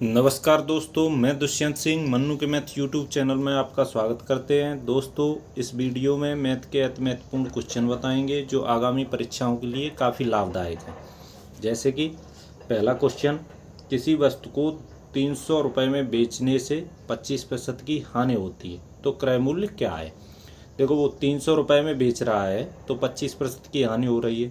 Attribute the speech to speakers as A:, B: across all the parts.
A: नमस्कार दोस्तों, मैं दुष्यंत सिंह मन्नू के मैथ यूट्यूब चैनल में आपका स्वागत करते हैं। दोस्तों, इस वीडियो में मैथ के अति महत्वपूर्ण क्वेश्चन बताएंगे जो आगामी परीक्षाओं के लिए काफ़ी लाभदायक है। जैसे कि पहला क्वेश्चन, किसी वस्तु को 300 रुपये में बेचने से 25% की हानि होती है तो क्रय मूल्य क्या है। देखो, वो 300 रुपये में बेच रहा है तो 25% की हानि हो रही है।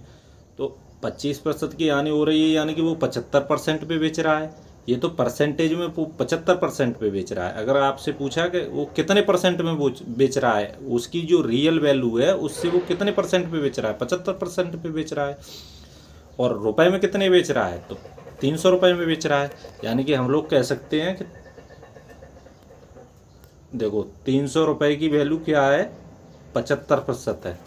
A: तो 25% की हानि हो रही है यानी कि वो 75% पे बेच रहा है। ये तो परसेंटेज में 75% पे बेच रहा है। अगर आपसे पूछा कि वो कितने परसेंट में वो बेच रहा है, उसकी जो रियल वैल्यू है उससे वो कितने परसेंट पे बेच रहा है, 75% पे बेच रहा है। और रुपए में कितने बेच रहा है, तो 300 रुपये में बेच रहा है। यानी कि हम लोग कह सकते हैं कि देखो, 300 रुपये की वैल्यू क्या है, 75% है।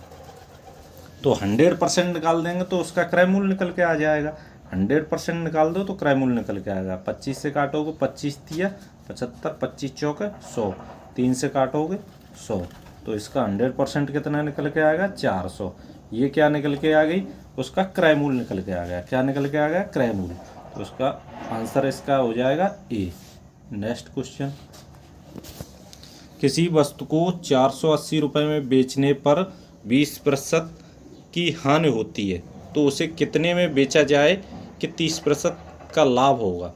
A: तो 100% निकाल देंगे तो उसका क्रय मूल्य निकल के आ जाएगा। 100% निकाल दो तो क्रय मूल्य निकल के आएगा। 25 से काटोगे 25 दिया 75, 25 चौके 100, 3 से काटोगे 100, तो इसका 100% कितना निकल के आएगा, 400। ये क्या निकल के आ गई, उसका क्रय मूल्य निकल के आ गया। क्या निकल के आ गया, क्रय मूल्य। तो उसका आंसर इसका हो जाएगा ए। नेक्स्ट क्वेश्चन, किसी वस्तु को 480 रुपये में बेचने पर 20% की हानि होती है तो उसे कितने में बेचा जाए कि 30% का लाभ होगा।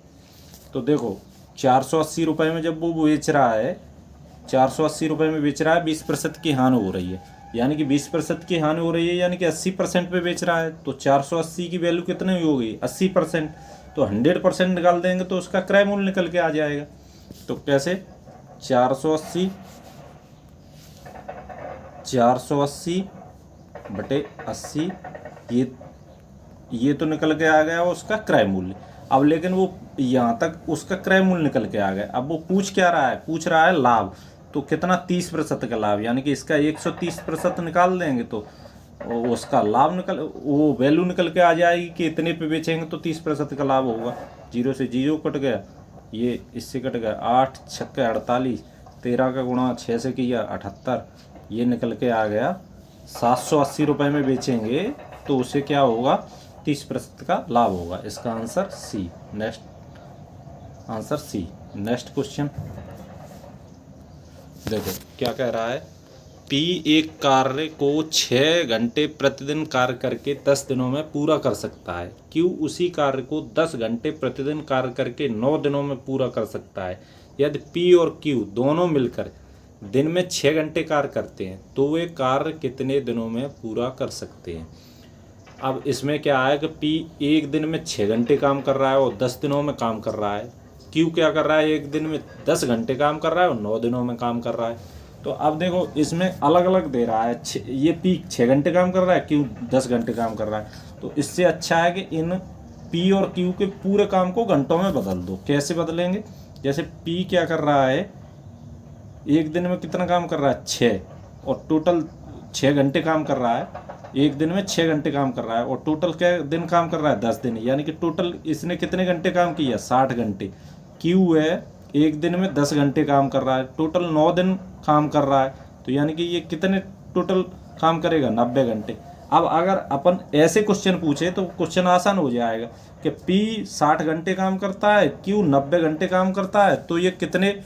A: तो देखो, 480 रुपये में जब वो बेच रहा है, 480 रुपये में बेच रहा है, 20% की हानि हो रही है, यानी कि 20% की हानि हो रही है, यानी कि 80% पे बेच रहा है। तो 480 की वैल्यू कितनी हो गई, 80%। तो 100% निकाल देंगे तो उसका क्रय मूल्य निकल के आ जाएगा। तो कैसे, 480 बटे 80, ये तो निकल के आ गया उसका क्रय मूल्य। अब लेकिन वो यहाँ तक उसका क्रय मूल्य निकल के आ गया। अब वो पूछ क्या रहा है, पूछ रहा है लाभ। तो कितना, 30% का लाभ, यानी कि इसका 130% निकाल देंगे तो उसका लाभ निकल, वो वैल्यू निकल के आ जाएगी कि इतने पे बेचेंगे तो 30% का लाभ होगा। 0 से 0 कट गया, ये इससे कट गया, 8 छक्के 48, 13 का गुणा 6 से किया 78, ये निकल के आ गया 780 रुपये में बेचेंगे तो उसे क्या होगा, 30% का लाभ होगा। इसका answer C. Next, answer C. Next question देखो क्या कह रहा है, पी एक कार्य को 6 घंटे प्रतिदिन कार्य करके 10 दिनों में पूरा कर सकता है। क्यू उसी कार्य को 10 घंटे प्रतिदिन कार्य करके 9 दिनों में पूरा कर सकता है। यदि पी और क्यू दोनों मिलकर दिन में 6 घंटे कार्य करते हैं तो वे कार्य कितने दिनों में पूरा कर सकते हैं। अब इसमें क्या है कि पी एक दिन में 6 घंटे काम कर रहा है और 10 दिनों में काम कर रहा है। क्यू क्या कर रहा है, एक दिन में 10 घंटे काम कर रहा है और 9 दिनों में काम कर रहा है। तो अब देखो, इसमें अलग अलग दे रहा है। ये पी 6 घंटे काम कर रहा है, क्यू 10 घंटे काम कर रहा है। तो इससे अच्छा है कि इन पी और क्यू के पूरे काम को घंटों में बदल दो। कैसे बदलेंगे, जैसे पी क्या कर रहा है, एक दिन में कितना काम कर रहा है, 6, और टोटल 6 घंटे काम कर रहा है। एक दिन में 6 घंटे काम कर रहा है और टोटल क्या दिन काम कर रहा है, 10 दिन, यानी कि टोटल इसने कितने घंटे काम किया, 60 घंटे। क्यू है, एक दिन में 10 घंटे काम कर रहा है, टोटल 9 दिन काम कर रहा है। तो यानी कि ये कितने टोटल काम करेगा, 90 घंटे। अब अगर अपन ऐसे क्वेश्चन पूछे तो क्वेश्चन आसान हो जाएगा कि पी 60 घंटे काम करता है, क्यू 90 घंटे काम करता है, तो ये कितने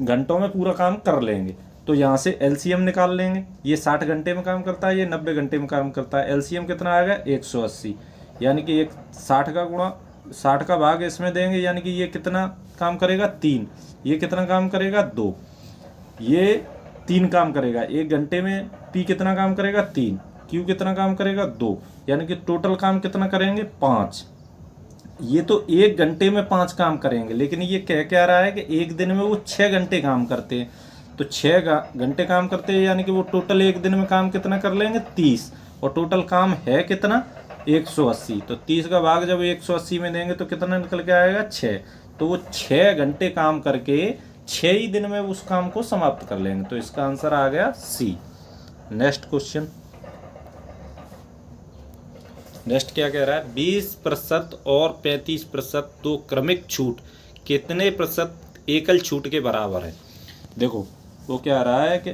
A: घंटों में पूरा काम कर लेंगे। तो यहाँ से एलसीएम निकाल लेंगे। ये 60 घंटे में काम करता है, ये 90 घंटे में काम करता है। एलसीएम कितना आएगा, 180, यानी कि एक 60 का गुणा 60 का भाग इसमें देंगे, यानी कि ये कितना काम करेगा, 3। ये कितना काम करेगा, 2। ये 3 काम करेगा एक घंटे में। पी कितना काम करेगा, 3। क्यू कितना काम करेगा, 2। यानी कि टोटल काम कितना करेंगे, 5। ये तो एक घंटे में 5 काम करेंगे, लेकिन ये कह क्या रहा है कि एक दिन में वो 6 घंटे काम करते हैं। तो 6 घंटे काम करते हैं, यानी कि वो टोटल एक दिन में काम कितना कर लेंगे, 30। और टोटल काम है कितना, 180। तो 30 का भाग जब 180 में देंगे तो कितना निकल के आएगा, 6। तो वो 6 घंटे काम करके 6 ही दिन में उस काम को समाप्त कर लेंगे। तो इसका आंसर आ गया सी। नेक्स्ट क्वेश्चन, नेक्स्ट क्या कह रहा है, 20% और 35% तो क्रमिक छूट कितने प्रतिशत एकल छूट के बराबर है। देखो, वो क्या रहा है कि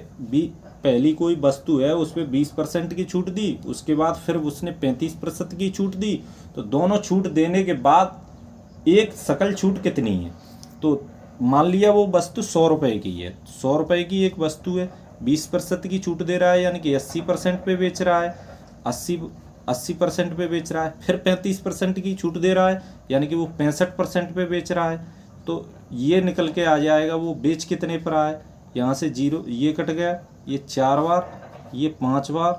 A: पहली कोई वस्तु है उस पर 20% की छूट दी, उसके बाद फिर उसने 35% की छूट दी। तो दोनों छूट देने के बाद एक सकल छूट कितनी है। तो मान लिया वो वस्तु 100 रुपये की है, 100 रुपये की एक वस्तु है, 20% की छूट दे रहा है, यानी कि 80% पे बेच रहा है, 80% पे बेच रहा है। फिर 35% की छूट दे रहा है, यानी कि वो 65% पे बेच रहा है। तो ये निकल के आ जाएगा वो बेच कितने पर आए। यहाँ से 0 ये कट गया, ये 4 बार, ये 5 बार,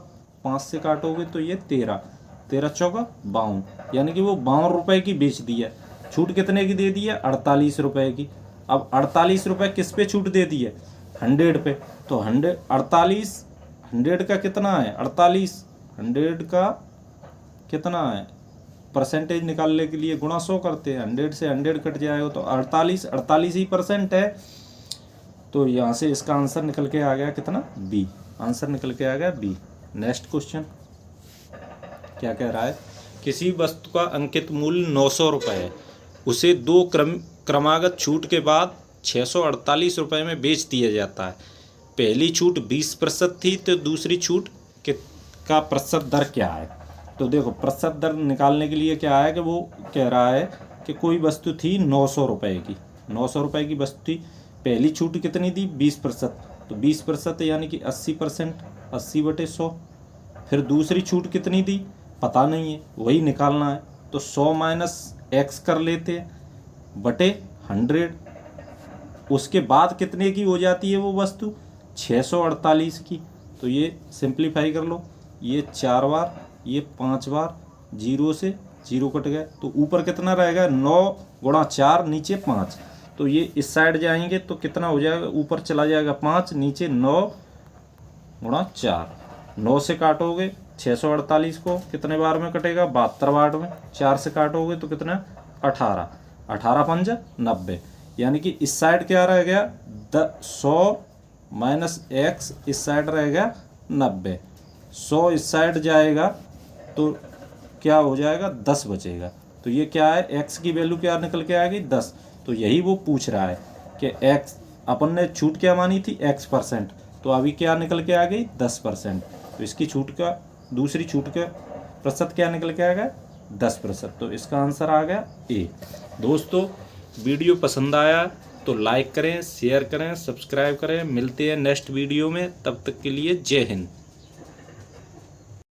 A: 5 से काटोगे तो ये 13, 13 चौका 52, यानी कि वो 52 रुपये की बेच दी है। छूट कितने की दे दी है, 48 रुपये की। अब 48 रुपये किस पे छूट दे दी है, 100 पे। तो 48 100 का कितना है, 48 100 का कितना है, परसेंटेज निकालने के लिए गुणा 100 करते हैं, 100 से 100 कट जाएगा तो 48 ही % है। तो यहाँ से इसका आंसर निकल के आ गया कितना, बी। आंसर निकल के आ गया बी। नेक्स्ट क्वेश्चन क्या कह रहा है, किसी वस्तु का अंकित मूल्य 900 रुपये है, उसे 2 क्रमागत छूट के बाद 648 रुपये में बेच दिया जाता है। पहली छूट 20% थी, तो दूसरी छूट का प्रतिशत दर क्या है। तो देखो प्रतिशत दर निकालने के लिए क्या है कि वो कह रहा है कि कोई वस्तु थी 900 रुपये की, 900 रुपये की वस्तु थी, पहली छूट कितनी थी 20%, तो 20% यानी कि 80%, 80/100। फिर दूसरी छूट कितनी थी पता नहीं है, वही निकालना है। तो 100 - x कर लेते हैं बटे 100। उसके बाद कितने की हो जाती है वो वस्तु, 648 की। तो ये सिंप्लीफाई कर लो, ये 4 बार, ये 5 बार, 0 से 0 कट गए, तो ऊपर कितना रहेगा 9 × 4, नीचे 5। तो ये इस साइड जाएंगे तो कितना हो जाएगा, ऊपर चला जाएगा 5, नीचे 9 × 4। 9 से काटोगे 648 को कितने बार में कटेगा, 72 बार में। 4 से काटोगे तो कितना, 18, 18 × 5 = 90। यानी कि इस साइड क्या रह गया, 100 - x, इस साइड रहेगा 90। 100 इस साइड जाएगा तो क्या हो जाएगा, 10 बचेगा। तो ये क्या है, x की वैल्यू क्या निकल के आएगी, 10। तो यही वो पूछ रहा है कि x अपन ने छूट क्या मानी थी, x%, तो अभी क्या निकल के आ गई 10%। तो इसकी छूट का, दूसरी छूट का प्रतिशत क्या निकल के आ गया, 10%। तो इसका आंसर आ गया ए। दोस्तों वीडियो पसंद आया तो लाइक करें, शेयर करें, सब्सक्राइब करें। मिलते हैं नेक्स्ट वीडियो में, तब तक के लिए जय हिंद।